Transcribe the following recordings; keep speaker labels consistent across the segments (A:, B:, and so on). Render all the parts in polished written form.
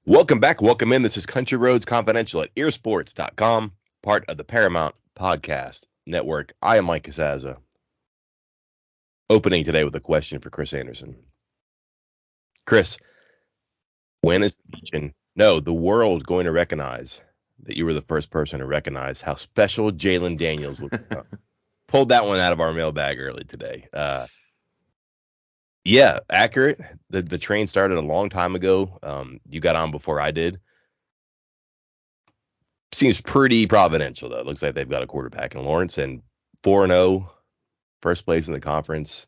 A: Welcome back. Welcome in. This is Country Roads Confidential at EerSports.com, part of the Paramount Podcast Network. I am Mike Casazza. Opening today with a question for Chris Anderson. Chris, when is the world going to recognize that you were the first person to recognize how special Jalen Daniels was? Pulled that one out of our mailbag early today. Yeah, accurate. The train started a long time ago. You got on before I did. Seems pretty providential, though. It looks like they've got a quarterback in Lawrence and 4-0, first place in the conference.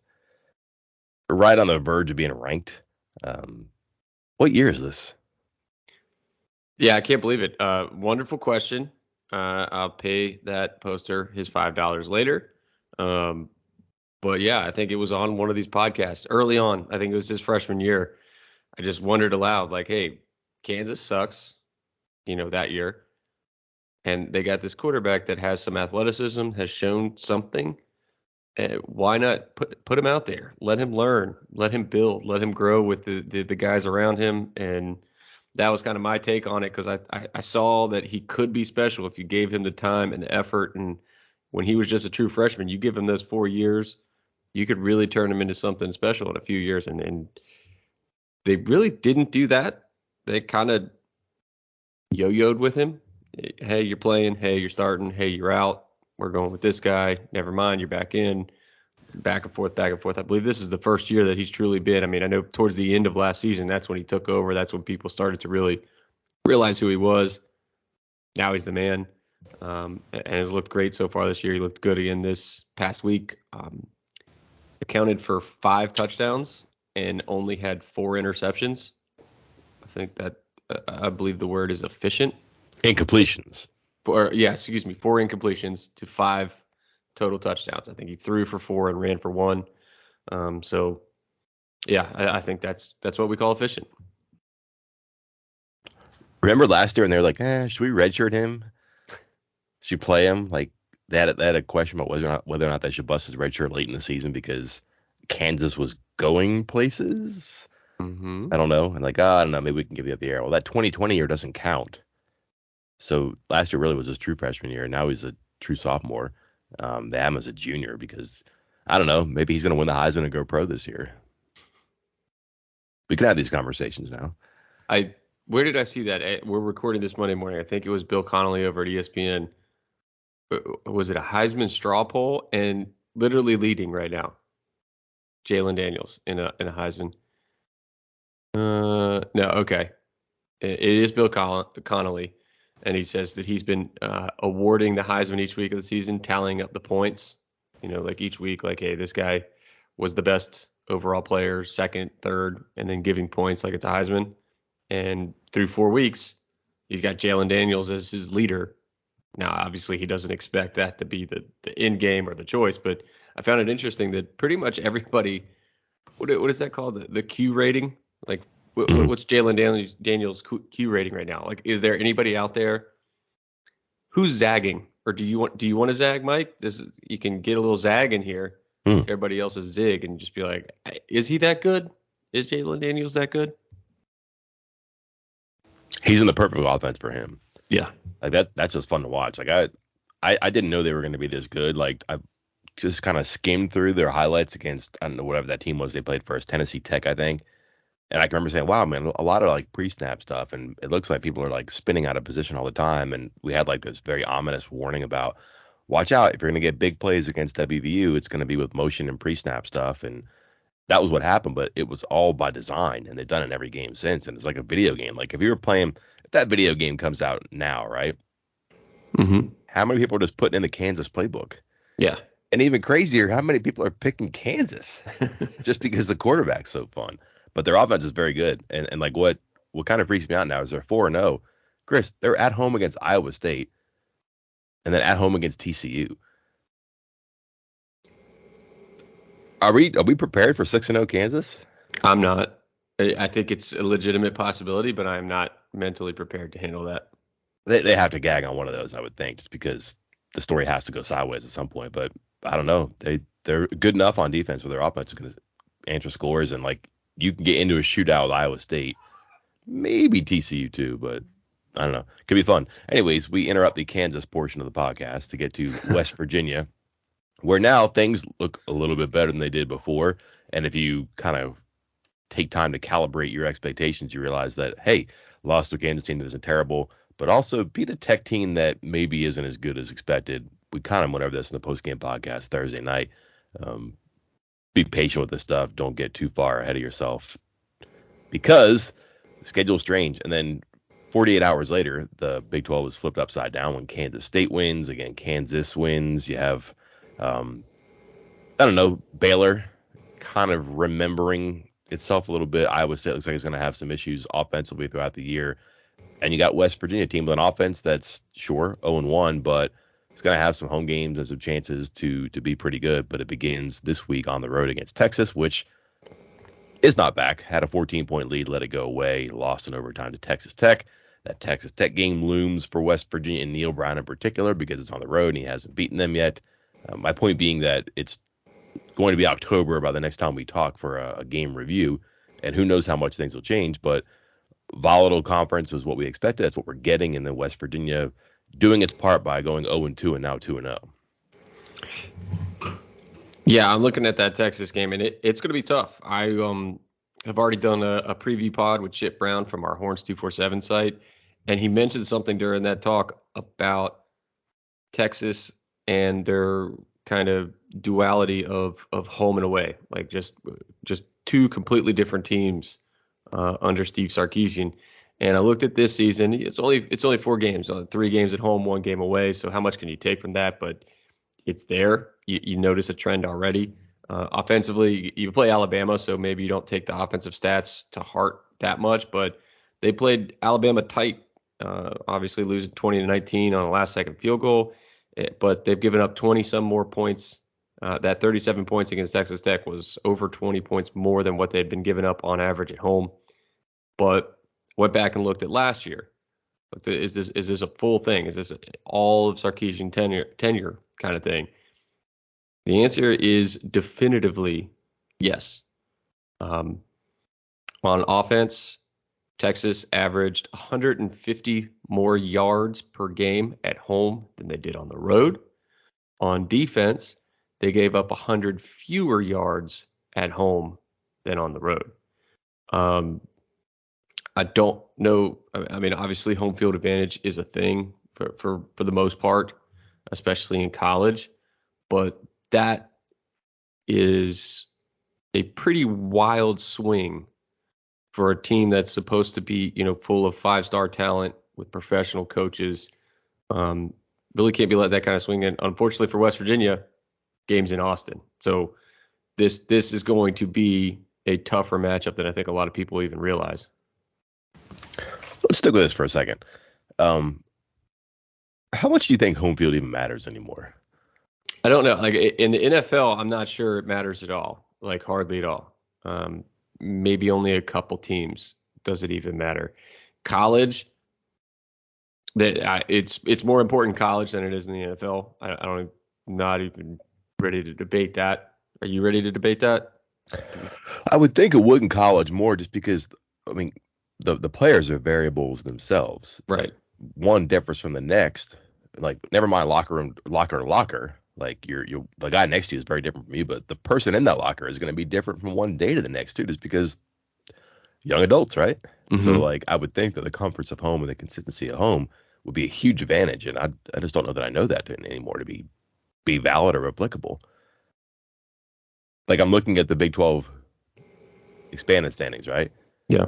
A: Right on the verge of being ranked. What year is this?
B: Yeah, I can't believe it. Wonderful question. I'll pay that poster his $5 later. But yeah, I think it was on one of these podcasts early on. I think it was his freshman year. I just wondered aloud, like, hey, Kansas sucks, that year. And they got this quarterback that has some athleticism, has shown something. Why not put him out there? Let him learn, let him build, let him grow with the guys around him. And that was kind of my take on it, because I saw that he could be special if you gave him the time and the effort. And when he was just a true freshman, you give him those 4 years, you could really turn him into something special in a few years. And they really didn't do that. They kind of yo-yoed with him. Hey, you're playing. Hey, you're starting. Hey, you're out. We're going with this guy. Never mind, you're back in. Back and forth, back and forth. I believe this is the first year that he's truly been. I mean, I know towards the end of last season, that's when he took over. That's when people started to really realize who he was. Now he's the man, and has looked great so far this year. He looked good again this past week. Accounted for 5 touchdowns and only had 4 interceptions. I think that I believe the word is efficient.
A: Incompletions.
B: 4 incompletions to 5 total touchdowns. I think he threw for 4 and ran for 1. So, yeah, I think that's what we call efficient.
A: Remember last year, and they were like, should we redshirt him? Should we play him? Like, they had a question about whether or not they should bust his redshirt late in the season because Kansas was going places.
B: Mm-hmm.
A: I don't know. And like, I don't know, maybe we can give you up the air. Well, that 2020 year doesn't count. So last year really was his true freshman year. Now he's a true sophomore. They have him as a junior because, I don't know, maybe he's going to win the Heisman and go pro this year. We can have these conversations now.
B: Where did I see that? We're recording this Monday morning. I think it was Bill Connolly over at ESPN. Was it a Heisman straw poll? And literally leading right now, Jalen Daniels in a Heisman. No, okay. It is Bill Connolly. And he says that he's been awarding the Heisman each week of the season, tallying up the points. Like each week, like, hey, this guy was the best overall player, second, third, and then giving points like it's a Heisman. And through 4 weeks, he's got Jalen Daniels as his leader. Now, obviously, he doesn't expect that to be the end game or the choice, but I found it interesting that pretty much everybody, what is that called? The Q rating? Like, what's Jalen Daniels' Q rating right now? Like, is there anybody out there who's zagging, or do you want to zag, Mike? You can get a little zag in here to everybody else's zig and just be like, is he that good? Is Jalen Daniels that good?
A: He's in the perfect offense for him.
B: Yeah,
A: like that's just fun to watch. Like I didn't know they were going to be this good. Like I just kind of skimmed through their highlights against, I don't know, whatever that team was they played first, Tennessee Tech, I think. And I can remember saying, wow, man, a lot of like pre-snap stuff. And it looks like people are like spinning out of position all the time. And we had like this very ominous warning about, watch out, if you're going to get big plays against WVU, it's going to be with motion and pre-snap stuff. And that was what happened, but it was all by design. And they've done it in every game since. And it's like a video game. Like if that video game comes out now, right?
B: Mm-hmm.
A: How many people are just putting in the Kansas playbook?
B: Yeah.
A: And even crazier, how many people are picking Kansas just because the quarterback's so fun? But their offense is very good. And like what kind of freaks me out now is they're 4-0. Chris, they're at home against Iowa State and then at home against TCU. Are we prepared for 6-0 Kansas?
B: I'm not. I think it's a legitimate possibility, but I'm not mentally prepared to handle that.
A: They have to gag on one of those, I would think, just because the story has to go sideways at some point. But I don't know. They're good enough on defense where their offense is going to answer scores, and like you can get into a shootout with Iowa State, maybe TCU too, but I don't know. Could be fun. Anyways, we interrupt the Kansas portion of the podcast to get to West Virginia, where now things look a little bit better than they did before. And if you kind of take time to calibrate your expectations, you realize that, hey, lost to a Kansas team that isn't terrible, but also beat a Tech team that maybe isn't as good as expected. We kind of went over this in the post-game podcast Thursday night. Be patient with this stuff. Don't get too far ahead of yourself because the schedule's strange. And then 48 hours later, the Big 12 was flipped upside down when Kansas State wins. Again, Kansas wins. You have, I don't know, Baylor kind of remembering itself a little bit. Iowa State looks like it's going to have some issues offensively throughout the year. And you got West Virginia team with an offense that's, sure, 0-1, but it's going to have some home games and some chances to be pretty good. But it begins this week on the road against Texas, which is not back. Had a 14-point lead, let it go away, lost in overtime to Texas Tech. That Texas Tech game looms for West Virginia and Neil Brown in particular because it's on the road and he hasn't beaten them yet. My point being that it's going to be October by the next time we talk for a game review, and who knows how much things will change, but volatile conference was what we expected. That's what we're getting, and then West Virginia doing its part by going 0-2 and now 2-0.
B: Yeah, I'm looking at that Texas game, and it's going to be tough. I have already done a preview pod with Chip Brown from our Horns 247 site, and he mentioned something during that talk about Texas and their kind of duality of home and away, like just two completely different teams under Steve Sarkisian. And I looked at this season. It's only 4 games, 3 games at home, 1 game away. So how much can you take from that? But it's there. You notice a trend already. Offensively, you play Alabama, so maybe you don't take the offensive stats to heart that much. But they played Alabama tight, obviously losing 20-19 on a last-second field goal. But they've given up 20-some more points. That 37 points against Texas Tech was over 20 points more than what they'd been giving up on average at home. But went back and looked at last year. Is this a full thing? Is this all of Sarkisian tenure kind of thing? The answer is definitively yes. On offense, Texas averaged 150 more yards per game at home than they did on the road. On defense, they gave up 100 fewer yards at home than on the road. I don't know. I mean, obviously, home field advantage is a thing for the most part, especially in college. But that is a pretty wild swing for a team that's supposed to be, full of 5-star talent with professional coaches. Really can't be let that kind of swing in. Unfortunately for West Virginia, game's in Austin. So this is going to be a tougher matchup than I think a lot of people even realize.
A: Let's stick with this for a second. How much do you think home field even matters anymore?
B: I don't know. Like in the NFL, I'm not sure it matters at all. Like hardly at all. Maybe only a couple teams. Does it even matter? College, it's more important in college than it is in the NFL. I'm not even ready to debate that. Are you ready to debate that?
A: I would think it would in college more just because, I mean, the players are variables themselves.
B: Right.
A: One differs from the next. Like, never mind locker to locker. Like, the guy next to you is very different from you, but the person in that locker is going to be different from one day to the next too, just because young adults, right? Mm-hmm. So, like, I would think that the comforts of home and the consistency at home would be a huge advantage, and I just don't know that I know that anymore to be valid or applicable. Like, I'm looking at the Big 12 expanded standings, right?
B: Yeah.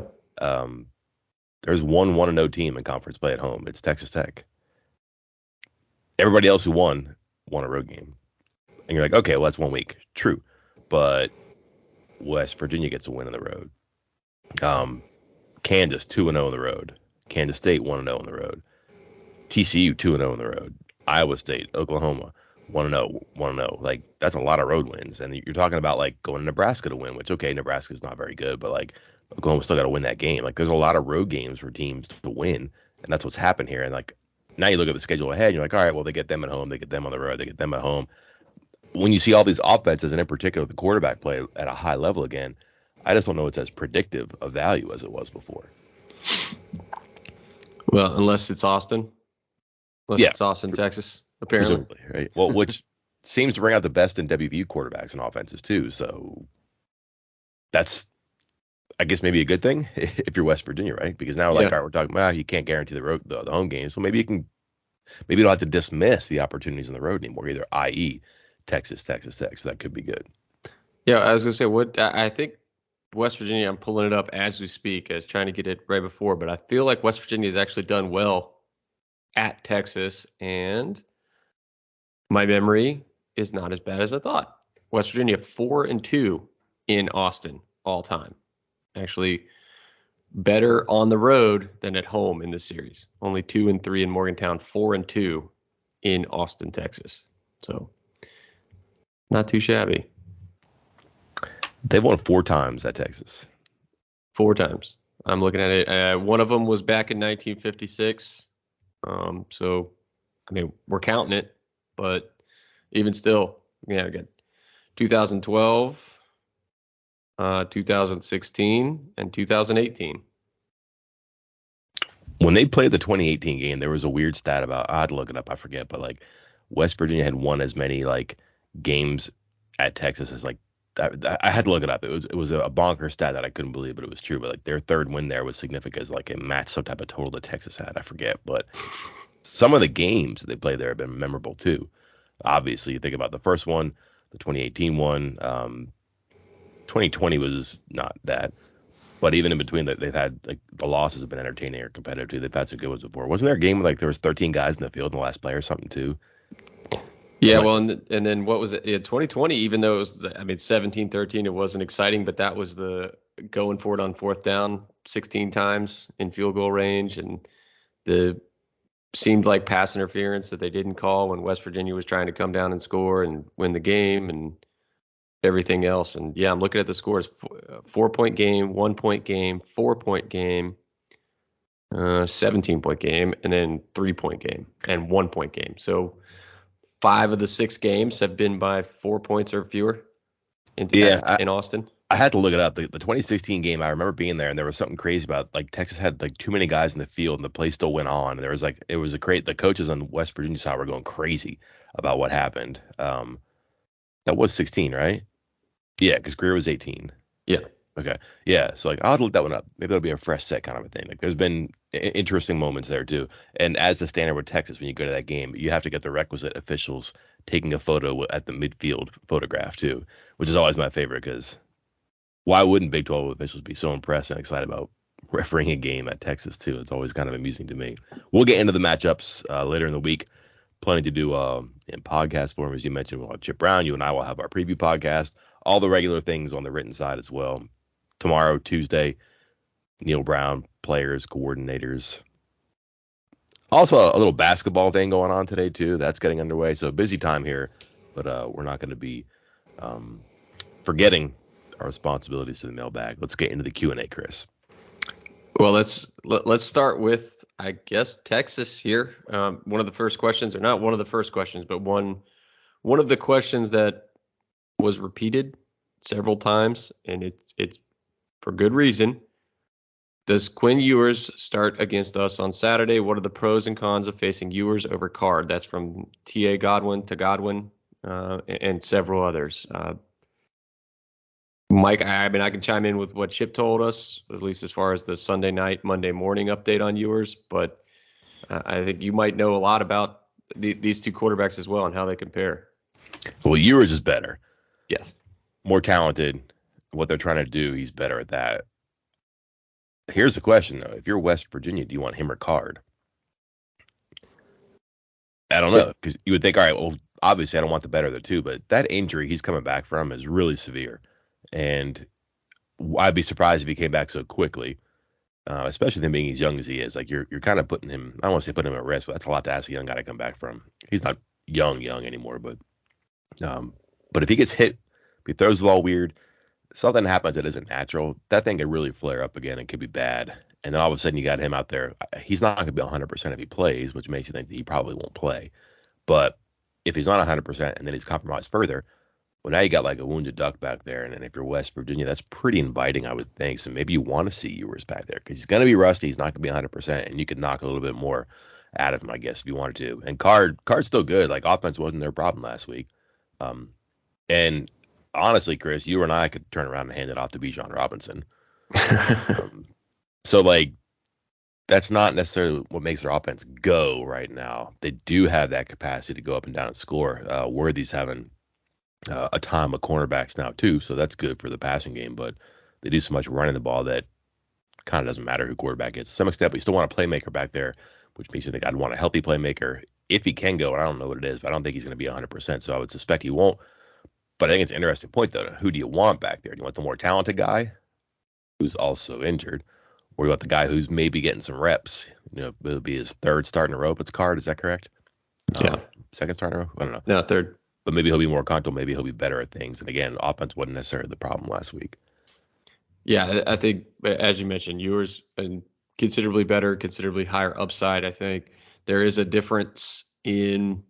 A: There's one 1-0 team in conference play at home. It's Texas Tech. Everybody else who won a road game. And you're like, okay, well, that's 1 week. True. But West Virginia gets a win on the road. Kansas, 2-0 on the road. Kansas State, 1-0 on the road. TCU, 2-0 on the road. Iowa State, Oklahoma, 1-0. Like, that's a lot of road wins. And you're talking about, like, going to Nebraska to win, which, okay, Nebraska's not very good, but, like, Oklahoma still got to win that game. Like, there's a lot of road games for teams to win, and that's what's happened here. And, like, now you look at the schedule ahead, and you're like, all right, well, they get them at home, they get them on the road, they get them at home. When you see all these offenses, and in particular the quarterback play at a high level again, I just don't know it's as predictive of value as it was before.
B: Well, unless it's Austin. Unless it's Austin, Texas, apparently.
A: Presumably, right? Well, which seems to bring out the best in WVU quarterbacks and offenses too. So that's, I guess, maybe a good thing if you're West Virginia, right? Because now, like, all right, we're talking about you can't guarantee the home games. So maybe you don't have to dismiss the opportunities on the road anymore either, i.e. Texas Tech. So that could be good.
B: Yeah, I was going to say, I think West Virginia, I'm pulling it up as we speak. I was trying to get it right before, but I feel like West Virginia has actually done well at Texas, and my memory is not as bad as I thought. West Virginia 4-2 in Austin all time. Actually better on the road than at home in this series. Only 2-3 in Morgantown, 4-2 in Austin, Texas. So not too shabby.
A: They've won 4 times at Texas.
B: 4 times. I'm looking at it. One of them was back in 1956. So, I mean, we're counting it, but even still, yeah, we got 2012, 2016, and 2018.
A: When they played the 2018 game, there was a weird stat about, I had to look it up, I forget, but like West Virginia had won as many like games at Texas as like, I had to look it up. It was a bonker stat that I couldn't believe, but it was true. But like their third win there was significant as like it matched some type of total that Texas had. I forget, but some of the games that they played there have been memorable too. Obviously, you think about the first one, the 2018 one. 2020 was not that, but even in between that, they've had like the losses have been entertaining or competitive too. They've had some good ones before. Wasn't there a game where like there was 13 guys in the field in the last play or something too?
B: Yeah, well, and then what was it? Yeah, 2020, even though it was, I mean, 17-13, it wasn't exciting, but that was the going for it on 4th down 16 times in field goal range, and the seemed like pass interference that they didn't call when West Virginia was trying to come down and score and win the game and everything else. And yeah, I'm looking at the scores: 4-point game, 1-point game, 4-point game, 17-point game, and then 3-point game and 1-point game. So 5 of the 6 games have been by 4 points or fewer in Austin.
A: I had to look it up. The 2016 game, I remember being there, and there was something crazy about like Texas had like too many guys in the field, and the play still went on. And there was like the coaches on West Virginia side were going crazy about what happened. That was 16, right? Yeah, because Greer was 18.
B: Yeah.
A: Okay. Yeah. So like I'll have to look that one up. Maybe it'll be a fresh set kind of a thing. Like there's been interesting moments there too. And as the standard with Texas, when you go to that game, you have to get the requisite officials taking a photo at the midfield photograph too, which is always my favorite because why wouldn't Big 12 officials be so impressed and excited about refereeing a game at Texas too? It's always kind of amusing to me. We'll get into the matchups later in the week. Plenty to do in podcast form, as you mentioned. We'll have Chip Brown. You and I will have our preview podcast. All the regular things on the written side as well. Tomorrow, Tuesday, Neil Brown, players, coordinators. Also, a little basketball thing going on today, too. That's getting underway. So, busy time here, but we're not going to be forgetting our responsibilities to the mailbag. Let's get into the Q&A, Chris.
B: Well, let's start with, I guess, Texas here. One of the first questions, or not one of the first questions, but one of the questions that was repeated several times, and it's for good reason. Does Quinn Ewers start against us on Saturday? What are the pros and cons of facing Ewers over Card? That's from T.A. Godwin to Godwin and several others. Mike, I mean, I can chime in with what Chip told us, at least as far as the Sunday night, Monday morning update on Ewers, but I think you might know a lot about these two quarterbacks as well and how they compare.
A: Well, Ewers is better.
B: Yes.
A: More talented. What they're trying to do, he's better at that. Here's the question, though. If you're West Virginia, do you want him or Card? I don't know, because you would think, all right, well, obviously I don't want the better of the two, but that injury he's coming back from is really severe. And I'd be surprised if he came back so quickly, especially him being as young as he is. Like you're kind of putting him, I don't want to say putting him at risk, but that's a lot to ask a young guy to come back from. He's not young anymore, but if he gets hit, if he throws the ball weird, something happens that isn't natural, that thing could really flare up again and could be bad. And then all of a sudden you got him out there. He's not going to be 100% if he plays, which makes you think that he probably won't play. But if he's not 100% and then he's compromised further, Well, now you got like a wounded duck back there, and then if you're West Virginia, that's pretty inviting, I would think. So maybe you want to see Ewers back there because he's going to be rusty. He's not going to be 100%, and you could knock a little bit more out of him, I guess, if you wanted to. And Card's still good. Like offense wasn't their problem last week. Um, and honestly, Chris, you and I could turn around and hand it off to Bijan Robinson. So like that's not necessarily what makes their offense go right now. They do have that capacity to go up and down and score. Worthy's having a ton of cornerbacks now too, so that's good for the passing game. But they do so much running the ball that kind of doesn't matter who quarterback is. To some extent, but you still want a playmaker back there, which makes you think I'd want a healthy playmaker if he can go. And I don't know what it is, but I don't think he's going to be 100%. So I would suspect he won't. But I think it's an interesting point though. Who do you want back there? Do you want the more talented guy who's also injured, or you want the guy who's maybe getting some reps? You know, it'll be his third start in a row. If it's Card, is that correct?
B: Yeah.
A: Second start in a row. I don't know.
B: No, third.
A: But maybe he'll be more comfortable. Maybe he'll be better at things. And again, offense wasn't necessarily the problem last week.
B: Yeah, I think, as you mentioned, yours and considerably better, considerably higher upside. I think there is a difference in,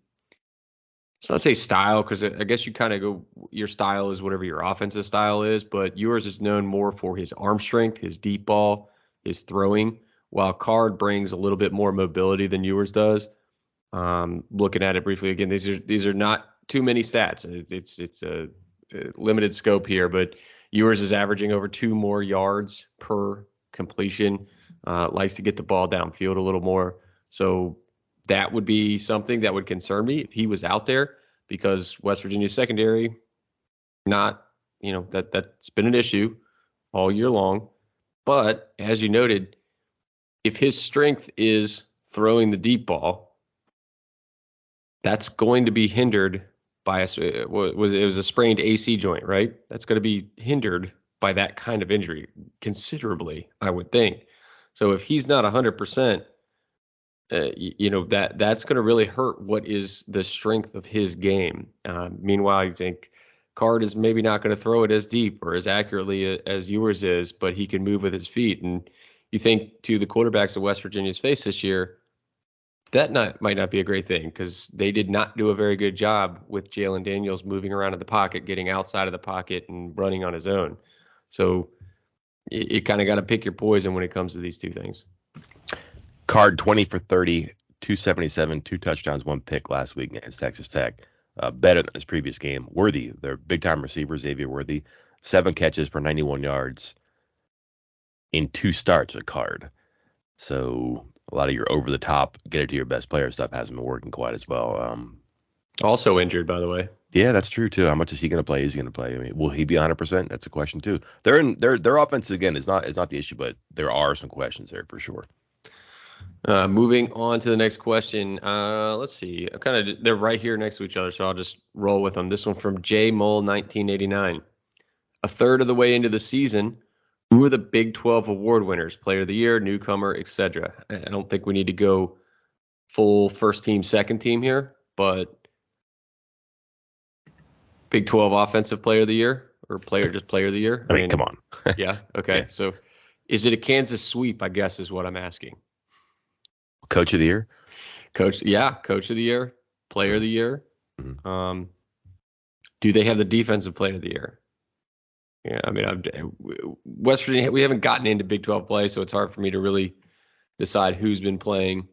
B: so let's say style, because I guess you kind of go, your style is whatever your offensive style is, but yours is known more for his arm strength, his deep ball, his throwing, while Card brings a little bit more mobility than yours does. Looking at it briefly again, these are not too many stats. It's a limited scope here, but yours is averaging over 2 more yards per completion. Likes to get the ball downfield a little more. So that would be something that would concern me if he was out there, because West Virginia's secondary, not, that's been an issue all year long. But as you noted, if his strength is throwing the deep ball, that's going to be hindered by it was a sprained AC joint, right? That's going to be hindered by that kind of injury considerably, I would think. So if he's not 100%, that's going to really hurt what is the strength of his game. Meanwhile, you think Card is maybe not going to throw it as deep or as accurately as yours is, but he can move with his feet. And you think to the quarterbacks that West Virginia's faced this year, that might not be a great thing, because they did not do a very good job with Jalen Daniels moving around in the pocket, getting outside of the pocket, and running on his own. So you kind of got to pick your poison when it comes to these two things.
A: Card 20 for 30, 277, 2 touchdowns, 1 pick last week against Texas Tech. Better than his previous game. Worthy, their big-time receiver, Xavier Worthy, 7 catches for 91 yards in 2 starts with Card. So a lot of your over-the-top, get it to your best player stuff hasn't been working quite as well.
B: Also injured, by the way.
A: Yeah, that's true too. How much is he going to play? Is he going to play? I mean, will he be 100%? That's a question too. Their offense again is not the issue, but there are some questions there for sure.
B: Moving on to the next question. Let's see. They're right here next to each other, so I'll just roll with them. This one from J Mole 1989. A third of the way into the season, who are the Big 12 award winners? Player of the Year, Newcomer, etc. I don't think we need to go full first team, second team here, but Big 12 Offensive Player of the Year or Player of the Year?
A: I mean, come on.
B: Yeah. Okay. Yeah. So is it a Kansas sweep, I guess, is what I'm asking.
A: Coach of the Year?
B: Coach of the Year, Player of the Year.
A: Mm-hmm.
B: Do they have the Defensive Player of the Year? Yeah, I mean, West Virginia, we haven't gotten into Big 12 play, so it's hard for me to really decide who's been playing,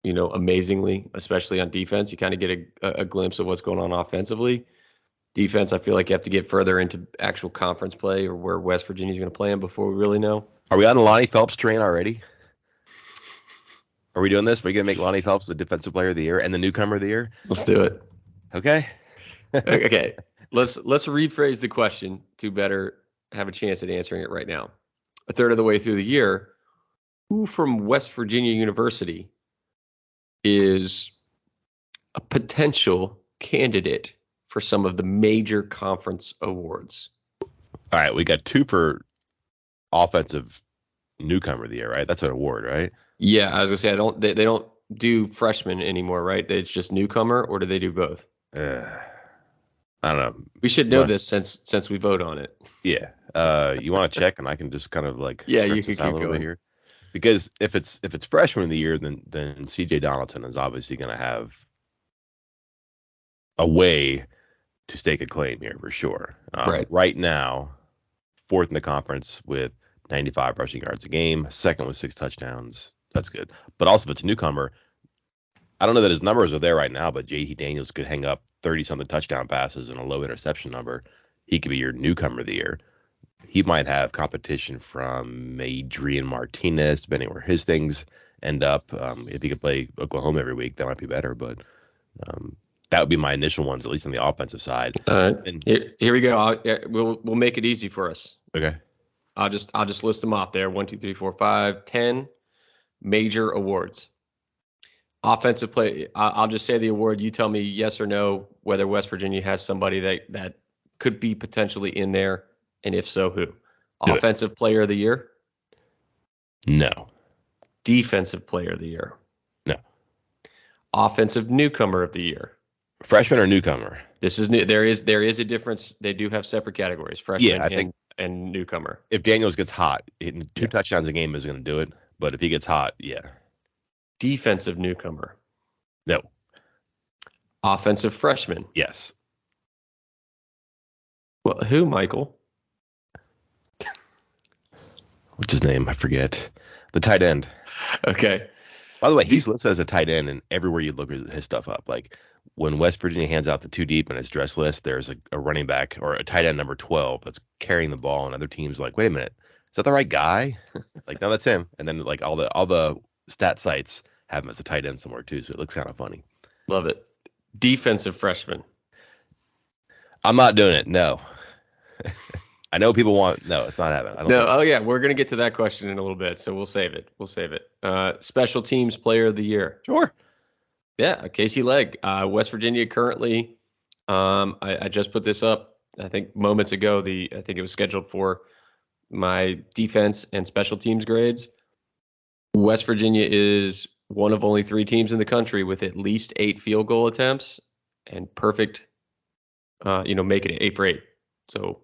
B: amazingly, especially on defense. You kind of get a glimpse of what's going on offensively. Defense, I feel like you have to get further into actual conference play or where West Virginia's going to play them before we really know.
A: Are we on the Lonnie Phelps train already? Are we doing this? Are we going to make Lonnie Phelps the Defensive Player of the Year and the Newcomer of the Year?
B: Let's do it.
A: Okay.
B: Okay. Let's rephrase the question to better have a chance at answering it right now. A third of the way through the year, who from West Virginia University is a potential candidate for some of the major conference awards?
A: All right, we got 2 for Offensive Newcomer of the Year, right? That's an award, right?
B: Yeah, I was gonna say they don't do freshmen anymore, right? It's just Newcomer, or do they do both?
A: I don't know.
B: We should know this since we vote on it.
A: Yeah. You want to check, and I can just kind of like
B: you can keep going
A: here, because if it's freshman of the year, then CJ Donaldson is obviously going to have a way to stake a claim here for sure.
B: Right.
A: Right now, fourth in the conference with 95 rushing yards a game, second with 6 touchdowns. That's good. But also, if it's a newcomer, I don't know that his numbers are there right now, but J.T. Daniels could hang up 30-something touchdown passes and a low interception number. He could be your newcomer of the year. He might have competition from Adrian Martinez, depending where his things end up. If he could play Oklahoma every week, that might be better. But that would be my initial ones, at least on the offensive side.
B: All right.
A: And,
B: Here we go. We'll make it easy for us.
A: okay.
B: I'll just list them off there. 1, 2, 3, 4, 5, 10 major awards. Offensive play. I'll just say the award. You tell me yes or no whether West Virginia has somebody that could be potentially in there, and if so, who? Offensive player of the year?
A: No.
B: Defensive player of the year?
A: No.
B: Offensive newcomer of the year?
A: Freshman or newcomer?
B: This is new. There is a difference. They do have separate categories. Freshman and newcomer.
A: If Daniels gets hot, hitting two touchdowns a game is going to do it. But if he gets hot, yeah.
B: Defensive newcomer?
A: No.
B: Offensive freshman?
A: Yes.
B: Well, who, Michael?
A: What's his name? I forget. The tight end.
B: Okay.
A: By the way, he's listed as a tight end, and everywhere you look his stuff up. Like when West Virginia hands out the 2 deep in his dress list, there's a running back or a tight end number 12 that's carrying the ball, and other teams are like, wait a minute, is that the right guy? Like, no, that's him. And then like all the stat sites have him as a tight end somewhere too, so it looks kind of funny.
B: Love it. Defensive freshman?
A: I'm not doing it. No. I know people want. No, it's not happening.
B: No. Oh yeah, we're gonna get to that question in a little bit, so we'll save it. Special teams player of the year.
A: Sure.
B: Yeah, Casey Legg. West Virginia currently. I just put this up. I think moments ago. I think it was scheduled for my defense and special teams grades. West Virginia is one of only 3 teams in the country with at least 8 field goal attempts and perfect. Making it 8 for 8. So.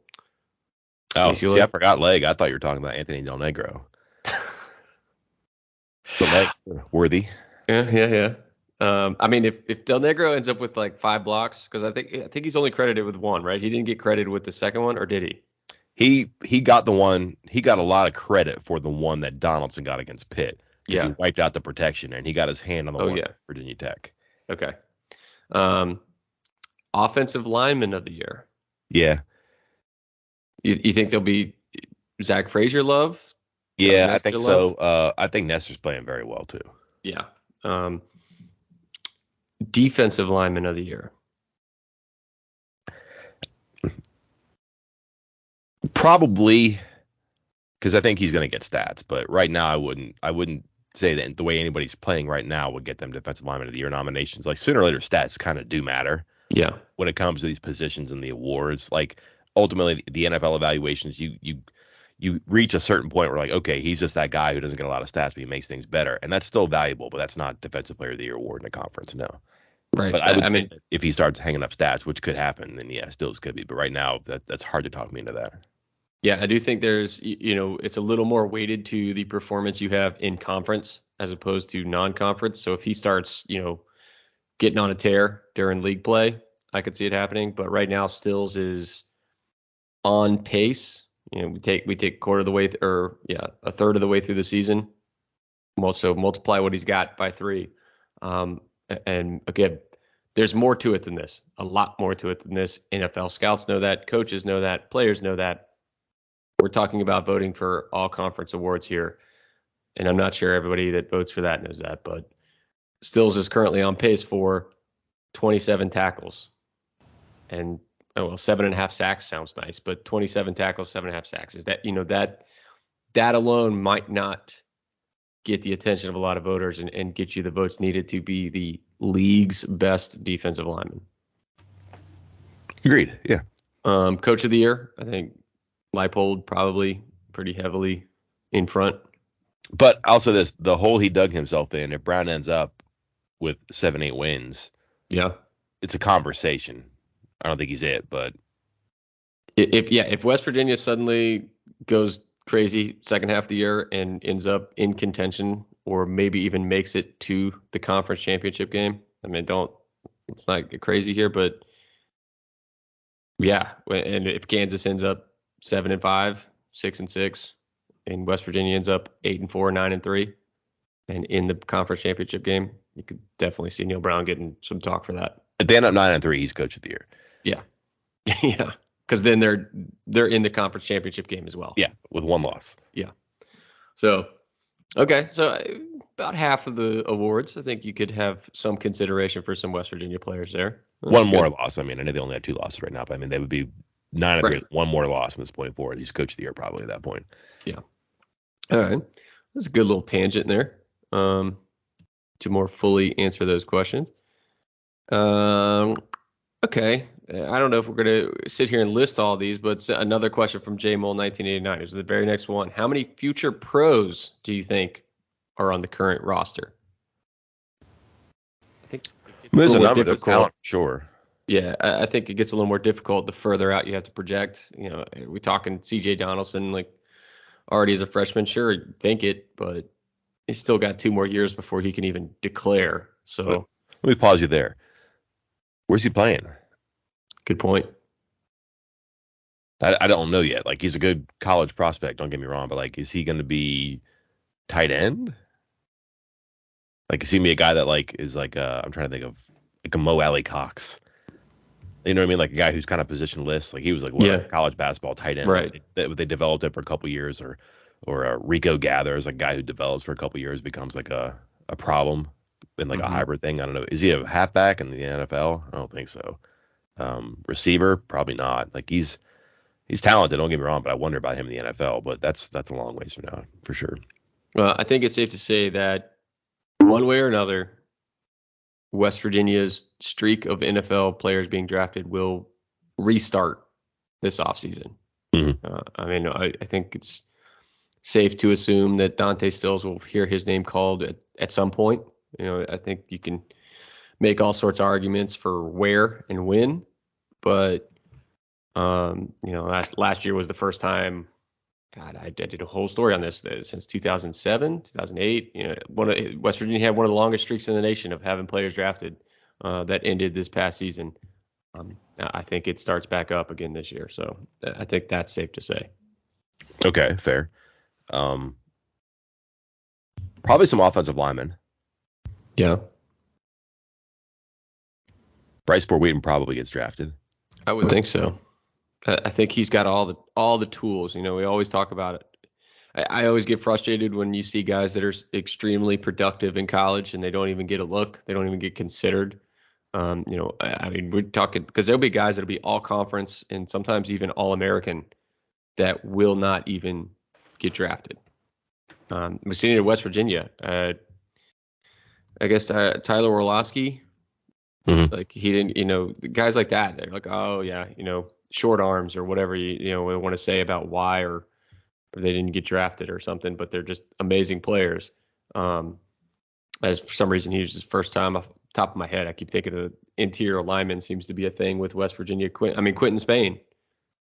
A: Oh, see, I forgot Legg. I thought you were talking about Anthony Del Negro. So Legg, worthy.
B: Yeah. I mean, if Del Negro ends up with like 5 blocks, because I think he's only credited with 1, right? He didn't get credited with the second one, or did he?
A: He got the one. He got a lot of credit for the one that Donaldson got against Pitt. Yeah. He wiped out the protection, and he got his hand on the one at Virginia Tech.
B: Okay. Offensive lineman of the year.
A: Yeah.
B: You think there'll be Zach Frazier love?
A: Yeah, I think so. I think Nestor's playing very well too.
B: Yeah. Defensive lineman of the year.
A: Probably, because I think he's going to get stats. But right now, I wouldn't say that the way anybody's playing right now would get them defensive lineman of the year nominations. Like sooner or later, stats kind of do matter.
B: Yeah.
A: When it comes to these positions and the awards, like. Ultimately, the NFL evaluations, you reach a certain point where like, okay, he's just that guy who doesn't get a lot of stats, but he makes things better, and that's still valuable, but that's not Defensive Player of the Year award in a conference, no.
B: Right.
A: But I mean, if he starts hanging up stats, which could happen, then yeah, still could be. But right now, that's hard to talk me into that.
B: Yeah, I do think there's, it's a little more weighted to the performance you have in conference as opposed to non-conference. So if he starts, getting on a tear during league play, I could see it happening. But right now, Stills is on pace. We take a quarter of the way a third of the way through the season. So multiply what he's got by 3. And again, there's more to it than this. A lot more to it than this. NFL scouts know that, coaches know that, players know that. We're talking about voting for all conference awards here, and I'm not sure everybody that votes for that knows that, but Stills is currently on pace for 27 tackles and 7.5 sacks sounds nice, but 27 tackles, 7.5 sacks. Is that, that alone might not get the attention of a lot of voters and get you the votes needed to be the league's best defensive lineman.
A: Agreed. Yeah.
B: Coach of the year, I think Leipold probably pretty heavily in front.
A: But also the hole he dug himself in, if Brown ends up with 7-8 wins,
B: yeah,
A: it's a conversation. I don't think he's it, but
B: if West Virginia suddenly goes crazy second half of the year and ends up in contention or maybe even makes it to the conference championship game, I mean, let's not get crazy here, but Yeah, and if Kansas ends up 7-5, 6-6, and West Virginia ends up 8-4, 9-3, and in the conference championship game, you could definitely see Neil Brown getting some talk for that.
A: If they end up 9-3, he's coach of the year.
B: Yeah, yeah, because then they're in the conference championship game as well.
A: Yeah, with one loss.
B: Yeah. So, okay, so about half of the awards, I think you could have some consideration for some West Virginia players there.
A: One more loss. I mean, I know they only have 2 losses right now, but I mean, they would be 9-3
B: Right.
A: with one more loss from this point forward. He's coach of the year probably at that point.
B: Yeah. All right. That's a good little tangent there. To more fully answer those questions. Okay. I don't know if we're going to sit here and list all these, but another question from J Mole 1989 is the very next one. How many future pros do you think are on the current roster? I think
A: there's a number. There's talent, sure.
B: Yeah, I think it gets a little more difficult the further out you have to project. You know, we're talking C.J. Donaldson, like already as a freshman. Sure, think it, but he's still got 2 more years before he can even declare. So
A: let me pause you there. Where's he playing?
B: Good point.
A: I don't know yet. Like, he's a good college prospect, don't get me wrong, but like, is he going to be tight end? Like, is he be a guy that like is like I'm trying to think of like a Mo Alley Cox. You know what I mean? Like a guy who's kind of positionless. Like he was like college basketball tight end.
B: Right.
A: They developed it for a couple years, or Rico Gathers, a guy who develops for a couple years, becomes like a problem in like a hybrid thing. I don't know. Is he a halfback in the NFL? I don't think so. Receiver, probably not. Like he's talented, don't get me wrong, but I wonder about him in the NFL. But that's a long ways from now for sure.
B: Well, I think it's safe to say that one way or another, West Virginia's streak of NFL players being drafted will restart this offseason. I mean, I think it's safe to assume that Dante Stills will hear his name called at some point. You know, I think you can make all sorts of arguments for where and when, but you know, last year was the first time. God, I did a whole story on this since 2007, 2008. You know, West Virginia had one of the longest streaks in the nation of having players drafted that ended this past season. I think it starts back up again this year. So I think that's safe to say.
A: Okay, fair. Probably some offensive linemen.
B: Yeah.
A: Bryce Ford Wheaton probably gets drafted.
B: I would think so. I think he's got all the tools. You know, we always talk about it. I always get frustrated when you see guys that are extremely productive in college and they don't even get a look. They don't even get considered. You know, I mean, we're talking because there'll be guys that'll be all conference and sometimes even all American that will not even get drafted. We've seen it at West Virginia. I guess Tyler Orlowski, like he didn't, you know, guys like that. They're like, oh yeah, you know, short arms or whatever you know want to say about why or they didn't get drafted or something, but they're just amazing players. As for some reason he was his first time off the top of my head, I keep thinking of interior lineman seems to be a thing with West Virginia. Quentin Spain.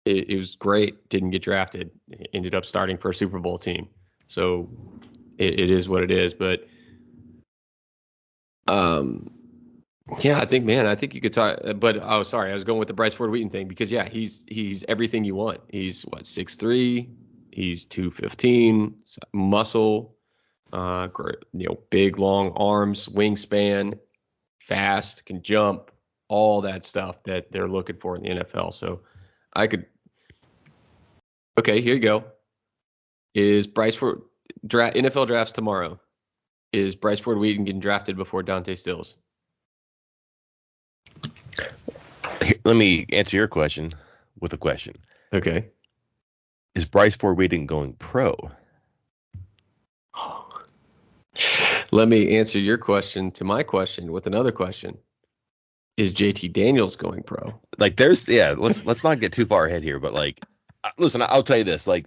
B: It was great. Didn't get drafted. Ended up starting for a Super Bowl team. So it is what it is. But yeah, I think you could talk. But sorry, I was going with the Bryce Ford Wheaton thing because yeah, he's everything you want. He's what 6'3", he's 215, muscle, you know, big long arms, wingspan, fast, can jump, all that stuff that they're looking for in the NFL. So I could. Okay, here you go. Is Bryce Ford NFL drafts tomorrow? Is Bryce Ford Wheaton getting drafted before Dante Stills?
A: Let me answer your question with a question.
B: Okay.
A: Is Bryce Ford Wheaton going pro?
B: Let me answer your question to my question with another question. Is JT Daniels going pro?
A: Like let's not get too far ahead here, but like listen, I'll tell you this, like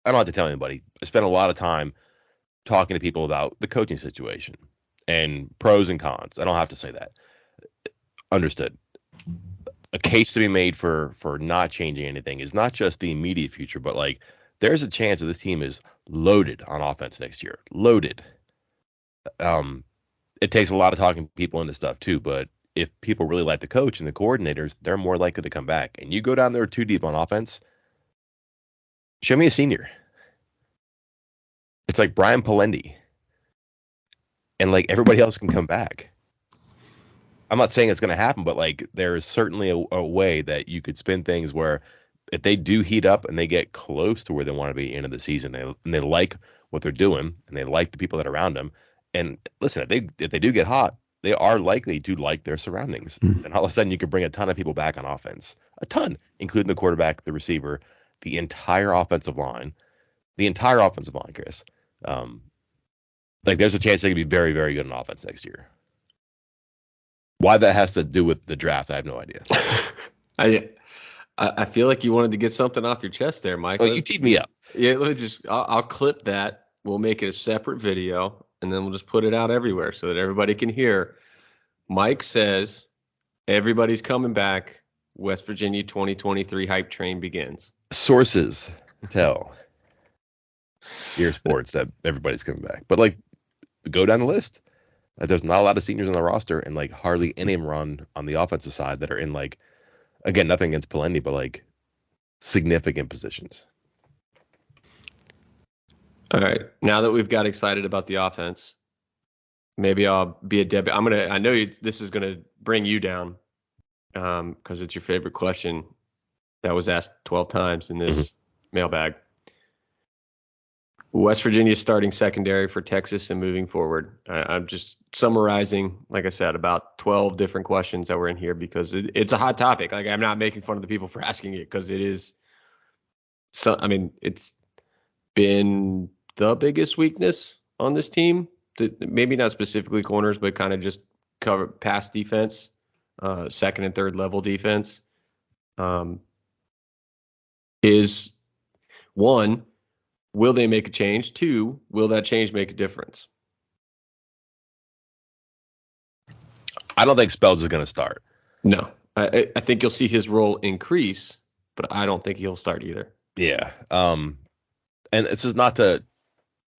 A: I don't have to tell anybody. I spent a lot of time talking to people about the coaching situation and pros and cons. I don't have to say that. Understood. A case to be made for not changing anything is not just the immediate future, but like there's a chance that this team is loaded on offense next year. Loaded. It takes a lot of talking people into stuff too, but if people really like the coach and the coordinators, they're more likely to come back. And you go down there too deep on offense, show me a senior. It's like Brian Palendi. And like everybody else can come back. I'm not saying it's going to happen, but like there is certainly a way that you could spin things where if they do heat up and they get close to where they want to be at the end of the season, and they like what they're doing and they like the people that are around them. And listen, if they do get hot, they are likely to like their surroundings. And all of a sudden you could bring a ton of people back on offense, a ton, including the quarterback, the receiver, the entire offensive line, Chris. Like there's a chance they could be very, very good on offense next year. Why that has to do with the draft, I have no idea.
B: I feel like you wanted to get something off your chest there, Mike.
A: Well, you teed me up.
B: Yeah, I'll clip that. We'll make it a separate video, and then we'll just put it out everywhere so that everybody can hear. Mike says everybody's coming back. West Virginia 2023 hype train begins.
A: Sources tell EerSports that everybody's coming back. But like, go down the list. Like, there's not a lot of seniors on the roster, and like hardly any of them run on the offensive side that are in like, again, nothing against Palendi, but like significant positions.
B: All right. Now that we've got excited about the offense, maybe I'll be a Debbie. I know this is gonna bring you down, because it's your favorite question that was asked 12 times in this mailbag. West Virginia starting secondary for Texas and moving forward. I'm just summarizing, like I said, about 12 different questions that were in here because it's a hot topic. Like, I'm not making fun of the people for asking it because it is. So, I mean, it's been the biggest weakness on this team. Maybe not specifically corners, but kind of just cover pass defense, second and third level defense. Is one. Will they make a change? Two, will that change make a difference?
A: I don't think Spells is going to start.
B: No. I think you'll see his role increase, but I don't think he'll start either.
A: Yeah. And this is not to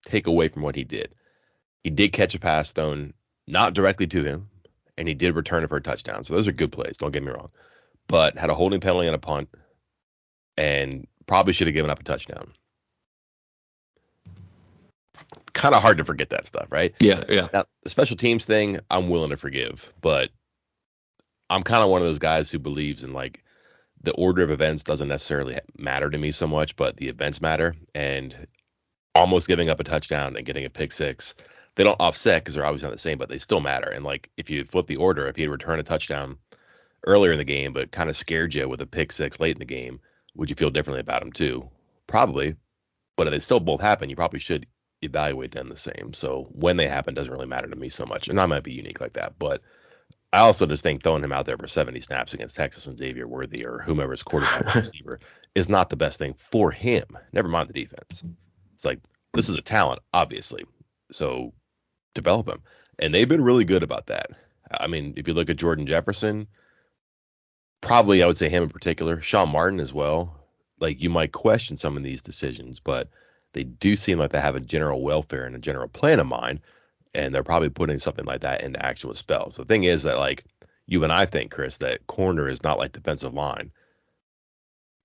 A: take away from what he did. He did catch a pass thrown not directly to him, and he did return it for a touchdown. So those are good plays, don't get me wrong. But had a holding penalty and a punt, and probably should have given up a touchdown. Kind of hard to forget that stuff, right?
B: Yeah.
A: Now, the special teams thing, I'm willing to forgive, but I'm kind of one of those guys who believes in like the order of events doesn't necessarily matter to me so much, but the events matter. And almost giving up a touchdown and getting a pick six, they don't offset because they're always not the same, but they still matter. And like if you flip the order, if he had returned a touchdown earlier in the game, but kind of scared you with a pick six late in the game, would you feel differently about him too? Probably. But if they still both happen, you probably should evaluate them the same. So when they happen doesn't really matter to me so much. And I might be unique like that. But I also just think throwing him out there for 70 snaps against Texas and Xavier Worthy or whomever's quarterback or receiver is not the best thing for him. Never mind the defense. It's like, this is a talent, obviously. So develop him. And they've been really good about that. I mean, if you look at Jordan Jefferson, probably I would say him in particular, Sean Martin as well. Like, you might question some of these decisions, but they do seem like they have a general welfare and a general plan in mind, and they're probably putting something like that into actual spells. The thing is that, like, you and I think, Chris, that corner is not like defensive line.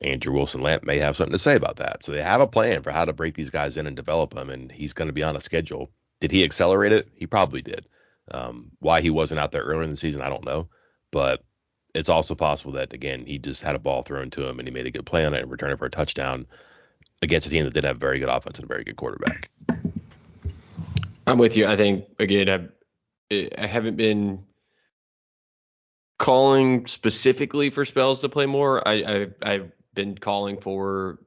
A: Andrew Wilson-Lamp may have something to say about that. So they have a plan for how to break these guys in and develop them, and he's going to be on a schedule. Did he accelerate it? He probably did. Why he wasn't out there earlier in the season, I don't know. But it's also possible that, again, he just had a ball thrown to him and he made a good play on it and returned it for a touchdown against a team that did have very good offense and a very good quarterback.
B: I'm with you. I think, again, I haven't been calling specifically for Spells to play more. I've been calling for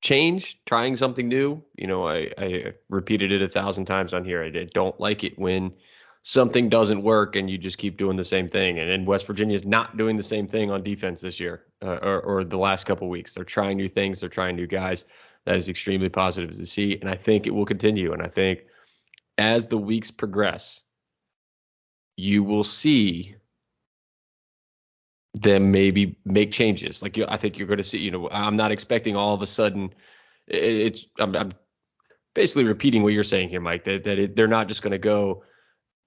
B: change, trying something new. You know, I repeated it 1,000 times on here. I don't like it when something doesn't work and you just keep doing the same thing. And West Virginia is not doing the same thing on defense this year or the last couple of weeks. They're trying new things. They're trying new guys. That is extremely positive to see. And I think it will continue. And I think as the weeks progress, you will see them maybe make changes. Like, I think you're going to see, you know, I'm not expecting all of a sudden I'm basically repeating what you're saying here, Mike, that they're not just going to go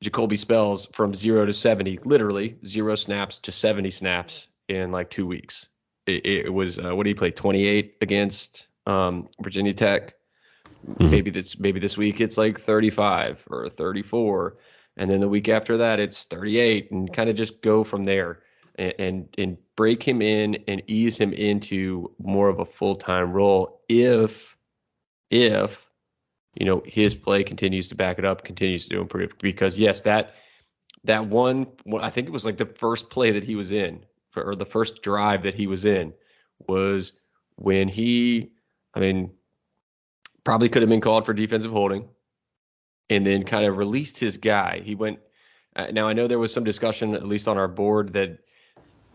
B: Jacoby Spells from 0 to 70, literally 0 snaps to 70 snaps in like 2 weeks. It was what did he play? 28 against Virginia Tech. Maybe this week it's like 35 or 34, and then the week after that it's 38, and kind of just go from there and break him in and ease him into more of a full-time role if his play continues to back it up, continues to improve. Because yes, that one, I think it was like the first play that he was in, or the first drive that he was in, was when probably could have been called for defensive holding, and then kind of released his guy. He went. Now I know there was some discussion, at least on our board, that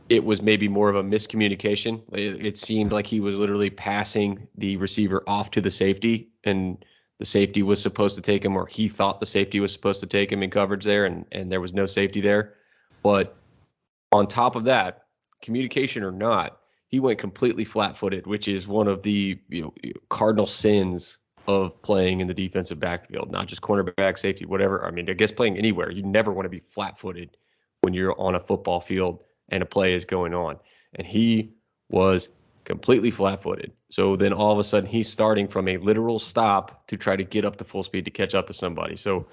B: it was maybe more of a miscommunication. It seemed like he was literally passing the receiver off to the safety, and the safety was supposed to take him, or he thought the safety was supposed to take him in coverage there, and there was no safety there. But on top of that, communication or not, he went completely flat-footed, which is one of the cardinal sins of playing in the defensive backfield, not just cornerback, safety, whatever. I mean, I guess playing anywhere, you never want to be flat-footed when you're on a football field and a play is going on. And he was completely flat-footed. So then all of a sudden he's starting from a literal stop to try to get up to full speed to catch up to somebody. So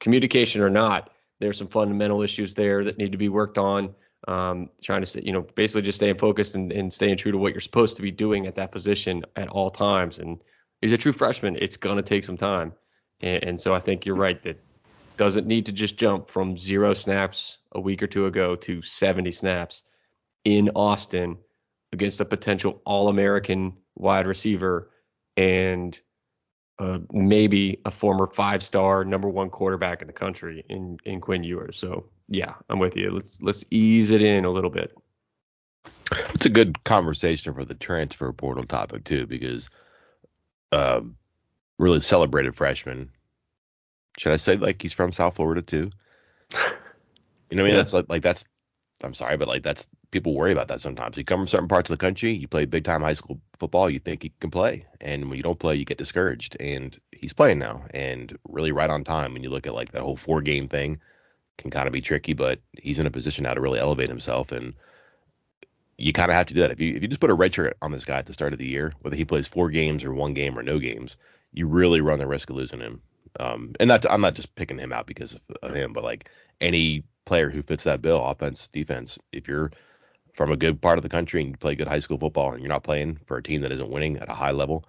B: communication or not, there's some fundamental issues there that need to be worked on. Trying to, basically just staying focused and staying true to what you're supposed to be doing at that position at all times. And he's a true freshman. It's going to take some time. And so I think you're right that doesn't need to just jump from 0 snaps a week or two ago to 70 snaps in Austin against a potential All-American wide receiver and maybe a former 5-star number 1 quarterback in the country in Quinn Ewers. So yeah, I'm with you. Let's ease it in a little bit.
A: It's a good conversation for the transfer portal topic too, because really celebrated freshman. Should I say like he's from South Florida too? You know what I mean?
B: Yeah.
A: That's like that's. I'm sorry, but like that's people worry about that sometimes. You come from certain parts of the country, you play big time high school football, you think you can play, and when you don't play, you get discouraged. And he's playing now, and really right on time. When you look at like that whole 4-game thing, can kind of be tricky, but he's in a position now to really elevate himself, and you kind of have to do that. If you just put a red shirt on this guy at the start of the year, whether he plays 4 games or 1 game or no games, you really run the risk of losing him. And I'm not just picking him out because of him, but like any player who fits that bill, offense, defense, if you're from a good part of the country and you play good high school football and you're not playing for a team that isn't winning at a high level,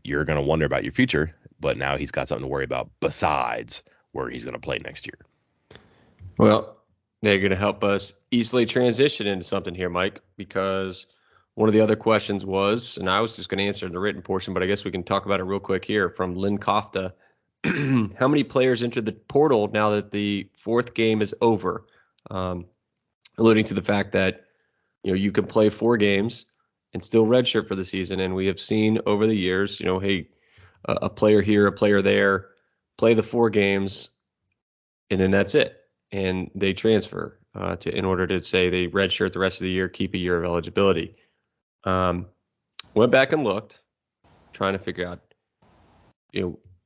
A: you're going to wonder about your future. But now he's got something to worry about besides where he's going to play next year.
B: Well, they're going to help us easily transition into something here, Mike, because one of the other questions was, and I was just going to answer in the written portion, but I guess we can talk about it real quick here from Lynn Kofta. How many players entered the portal now that the 4th game is over? Alluding to the fact that you can play 4 games and still redshirt for the season, and we have seen over the years, a player here, a player there, play the 4 games, and then that's it, and they transfer in order to say they redshirt the rest of the year, keep a year of eligibility. Went back and looked, trying to figure out,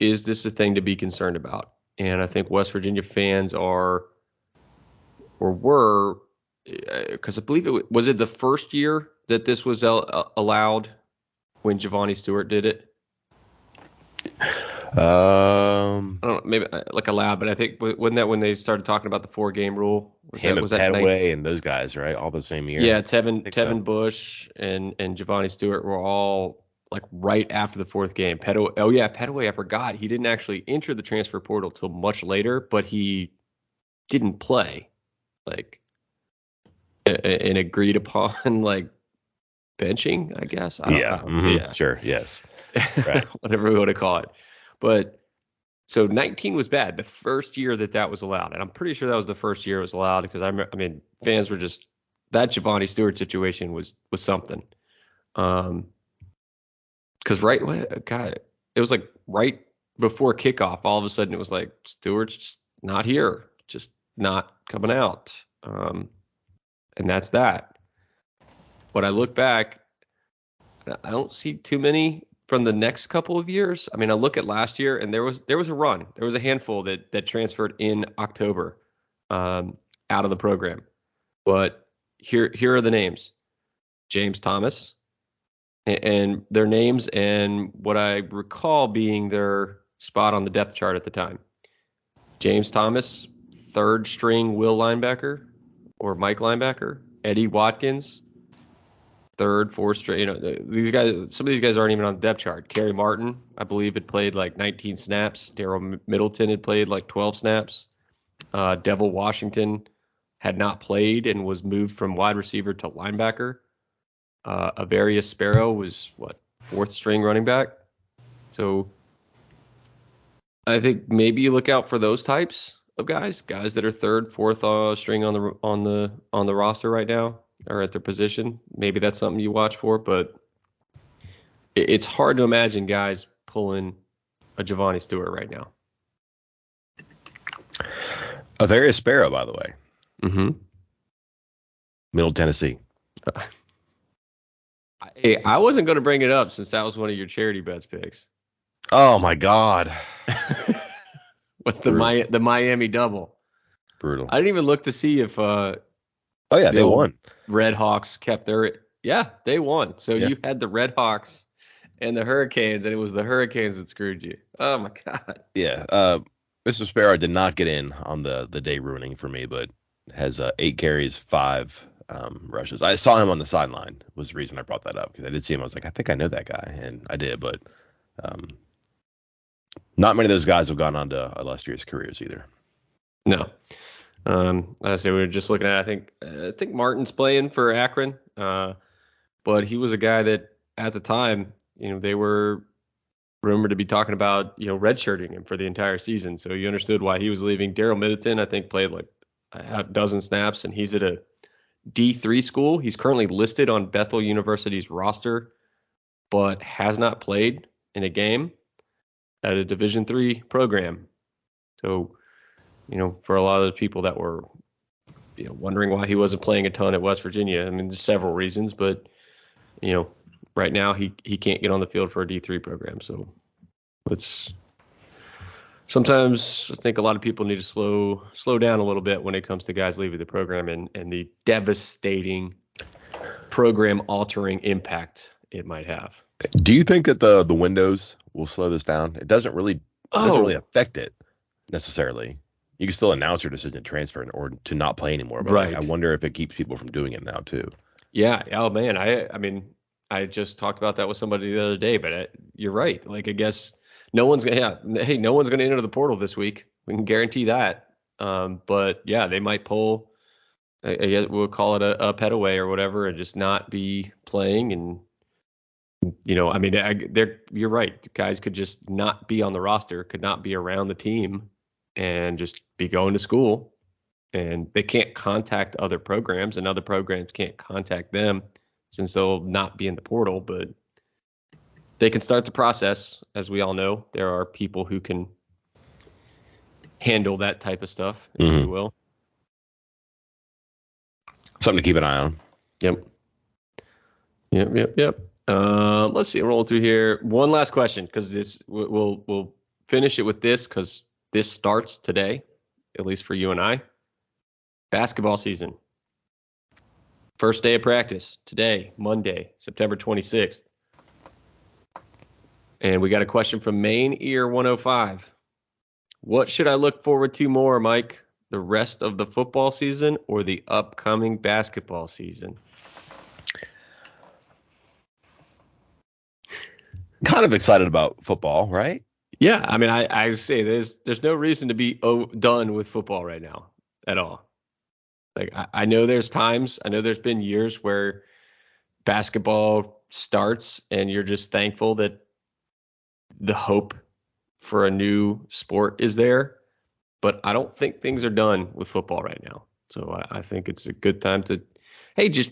B: is this a thing to be concerned about? And I think West Virginia fans are, or were, because I believe was it the first year that this was allowed when Giovanni Stewart did it? I don't know, maybe like allowed, but I think wasn't that when they started talking about the 4-game rule? Was that
A: Petaway and those guys, right? All the same year.
B: Yeah, Tevin Bush and Giovanni Stewart were all like right after the 4th game. Petaway, I forgot. He didn't actually enter the transfer portal till much later, but he didn't play. Like an agreed upon like benching, I guess. I don't know.
A: Mm-hmm. Yeah. Sure. Yes.
B: Right. Whatever we want to call it. But so 19 was bad. The first year that was allowed. And I'm pretty sure that was the first year it was allowed because fans were just, that Giovanni Stewart situation was something. Because it was like right before kickoff, all of a sudden it was like Stewart's just not here, just not coming out. And that's that. But I look back, I don't see too many from the next couple of years, I mean, I look at last year, and there was a run. There was a handful that transferred in October out of the program. But here are the names: James Thomas, and their names and what I recall being their spot on the depth chart at the time. James Thomas, third string Will linebacker or Mike linebacker. Eddie Watkins, third, fourth string. These guys. Some of these guys aren't even on the depth chart. Kerry Martin, I believe, had played like 19 snaps. Daryl Middleton had played like 12 snaps. Devil Washington had not played and was moved from wide receiver to linebacker. Avarius Sparrow was fourth string running back. So I think maybe you look out for those types of guys that are third, fourth string on the roster right now, or at their position. Maybe that's something you watch for, but it's hard to imagine guys pulling a Giovanni Stewart right now.
A: Avarius Sparrow, by the way.
B: Mm-hmm.
A: Middle Tennessee.
B: I wasn't going to bring it up since that was one of your charity bets picks.
A: Oh my God.
B: What's the Miami double?
A: Brutal.
B: I didn't even look to see if
A: they won.
B: Red Hawks kept their they won. So you had the Red Hawks and the Hurricanes, and it was the Hurricanes that screwed you. Oh my God.
A: Yeah. Mr. Sparrow did not get in on the day ruining for me, but has 8 carries, 5 rushes. I saw him on the sideline was the reason I brought that up, because I did see him. I was like, I think I know that guy, and I did, but not many of those guys have gone on to illustrious careers either.
B: No. I say we were just looking at, I think Martin's playing for Akron, but he was a guy that at the time, they were rumored to be talking about, redshirting him for the entire season. So you understood why he was leaving. Daryl Middleton, I think, played like a dozen snaps, and he's at a D3 school. He's currently listed on Bethel University's roster, but has not played in a game at a Division III program. So, for a lot of the people that were, wondering why he wasn't playing a ton at West Virginia, I mean, there's several reasons, but, right now he can't get on the field for a D3 program. So sometimes I think a lot of people need to slow down a little bit when it comes to guys leaving the program and the devastating program altering impact it might have.
A: Do you think that the windows will slow this down? It doesn't really affect it necessarily. You can still announce your decision to transfer or to not play anymore. But
B: right.
A: I wonder if it keeps people from doing it now too.
B: Yeah. Oh man. I mean, I just talked about that with somebody the other day, but you're right. Like, I guess no one's going to enter the portal this week. We can guarantee that. But yeah, they might pull, I guess we'll call it a pet away or whatever, and just not be playing. And, I mean, you're right. Guys could just not be on the roster, could not be around the team, and just be going to school. And they can't contact other programs, and other programs can't contact them since they'll not be in the portal. But they can start the process. As we all know, there are people who can handle that type of stuff, if you will.
A: Something to keep an eye on.
B: Yep. Let's see. Rolling through here. One last question, because this we'll finish it with this, because this starts today, at least for you and I. Basketball season. First day of practice today, Monday, September 26th. And we got a question from Maine Ear 105. What should I look forward to more, Mike? The rest of the football season or the upcoming basketball season?
A: Kind of excited about football, right?
B: Yeah, I mean, I say there's no reason to be done with football right now at all. Like, I know there's times, I know there's been years where basketball starts and you're just thankful that the hope for a new sport is there. But I don't think things are done with football right now. So I think it's a good time to, just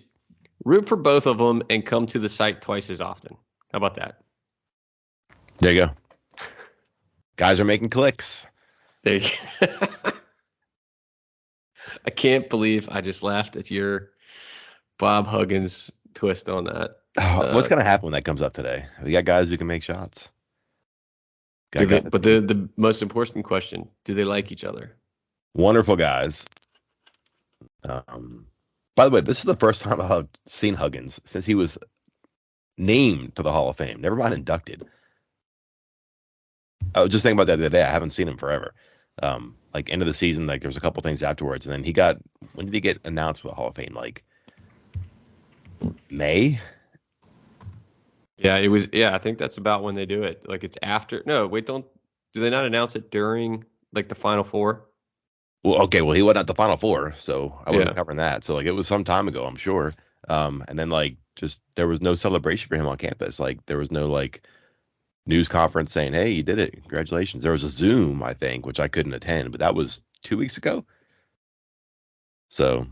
B: root for both of them and come to the site twice as often. How about that?
A: There you go. Guys are making clicks.
B: There you go. I can't believe I just laughed at your Bob Huggins twist on that.
A: What's gonna happen when that comes up today? We got guys who can make shots.
B: But the most important question: do they like each other?
A: Wonderful guys. By the way, this is the first time I've seen Huggins since he was named to the Hall of Fame. Never mind inducted. I was just thinking about that the other day. I haven't seen him forever. Like end of the season, like there was a couple things afterwards, and then when did he get announced for the Hall of Fame? Like May?
B: Yeah, it was. Yeah, I think that's about when they do it. Like it's after. No, wait, do they not announce it during like the Final Four?
A: Well, okay. Well, he wasn't at the Final Four, so I wasn't covering that. So like it was some time ago, I'm sure. And then like just there was no celebration for him on campus. Like there was no like news conference saying, "Hey, you did it, congratulations." There was a Zoom, I think, which I couldn't attend, but that was 2 weeks ago. So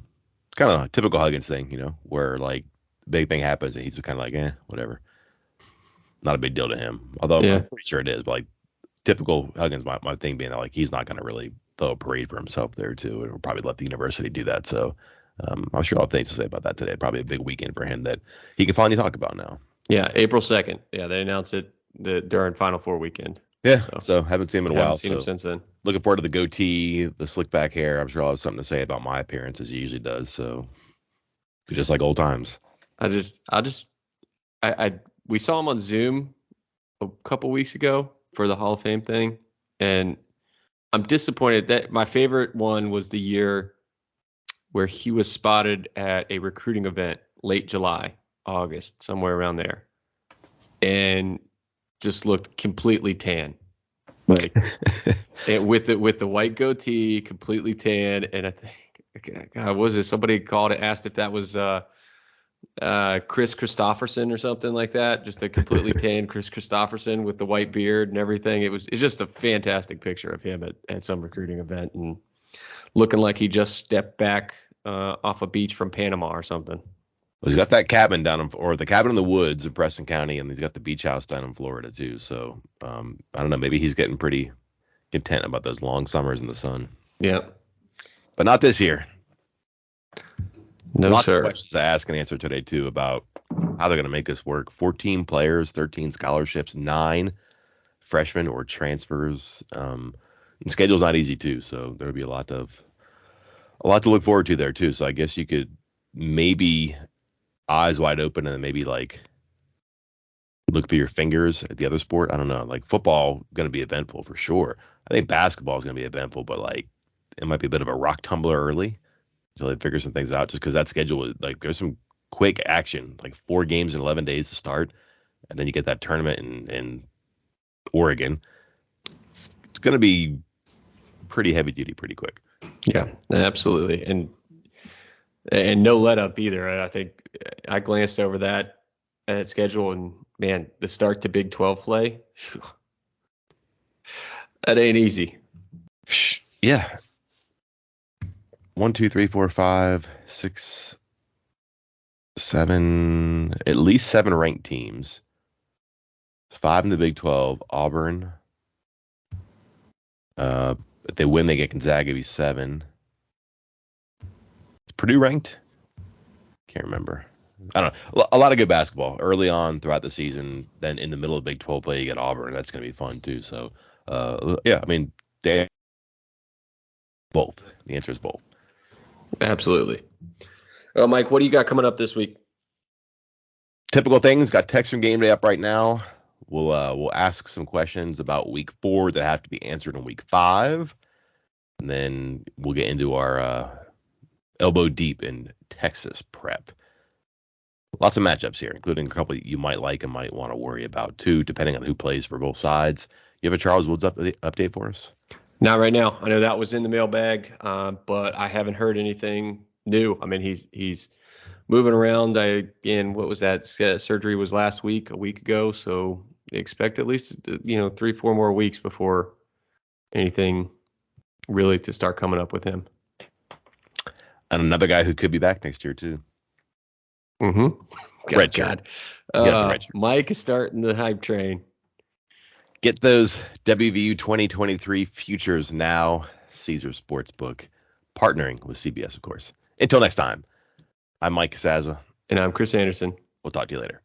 A: it's kind of a typical Huggins thing, where like big thing happens and he's just kind of like, whatever. Not a big deal to him. Although I'm pretty sure it is. But like typical Huggins, my thing being that like he's not going to really throw a parade for himself there too, and we'll probably let the university do that. So I'm sure I'll have things to say about that today. Probably a big weekend for him that he can finally talk about now.
B: Yeah, April 2nd. Yeah, they announced it during Final Four weekend.
A: Yeah, so haven't seen him in a while.
B: Haven't seen him since then.
A: Looking forward to the goatee, the slick back hair. I'm sure I'll have something to say about my appearance as he usually does. So be just like old times.
B: We saw him on Zoom a couple weeks ago for the Hall of Fame thing, and I'm disappointed that my favorite one was the year where he was spotted at a recruiting event late July, August, somewhere around there, and just looked completely tan, like and with the white goatee, completely tan. And I think, God, what was it? Somebody called it, asked if that was Chris Christopherson or something like that. Just a completely tan Chris Christopherson with the white beard and everything. It's just a fantastic picture of him at some recruiting event and looking like he just stepped back off a beach from Panama or something.
A: Well, he's got that cabin the cabin in the woods in Preston County, and he's got the beach house down in Florida too. So I don't know, maybe he's getting pretty content about those long summers in the sun.
B: Yeah,
A: but not this year.
B: No,
A: Lots
B: sir.
A: of questions to ask and answer today too about how they're going to make this work. 14 players, 13 scholarships, 9 freshmen or transfers. And schedule's not easy too, so there'll be a lot to look forward to there too. So I guess you could maybe eyes wide open and then maybe like look through your fingers at the other sport. I don't know. Like football going to be eventful for sure. I think basketball is going to be eventful, but like it might be a bit of a rock tumbler early until they figure some things out. Just because that schedule is like there's some quick action, like 4 games in 11 days to start, and then you get that tournament in Oregon. It's going to be pretty heavy duty, pretty quick.
B: Yeah, absolutely, and no let up either. I think I glanced over that schedule, and man, the start to Big 12 play, that ain't easy.
A: Yeah. 1, 2, 3, 4, 5, 6, 7, at least 7 ranked teams. 5 in the Big 12. Auburn. If they win, they get Gonzaga, be 7. Is Purdue ranked? Can't remember. I don't know. A lot of good basketball early on throughout the season. Then in the middle of Big 12 play, you get Auburn. That's going to be fun too. So, yeah, I mean, both. The answer is both.
B: Absolutely. Well, Mike, what do you got coming up this week?
A: Typical things. Got text from game day up right now. We'll ask some questions about week 4 that have to be answered in week 5, and then we'll get into our elbow deep in Texas prep. Lots of matchups here, including a couple you might like and might want to worry about too, depending on who plays for both sides. You have a Charles Woods update for us?
B: Not right now. I know that was in the mailbag, but I haven't heard anything new. I mean, he's moving around. What was that? Surgery was a week ago. So expect at least 3-4 more weeks before anything really to start coming up with him.
A: And another guy who could be back next year too.
B: Mm-hmm. God. Mike is starting the hype train.
A: Get those WVU 2023 futures now. Caesar Sportsbook, partnering with CBS, of course. Until next time, I'm Mike Casazza.
B: And I'm Chris Anderson.
A: We'll talk to you later.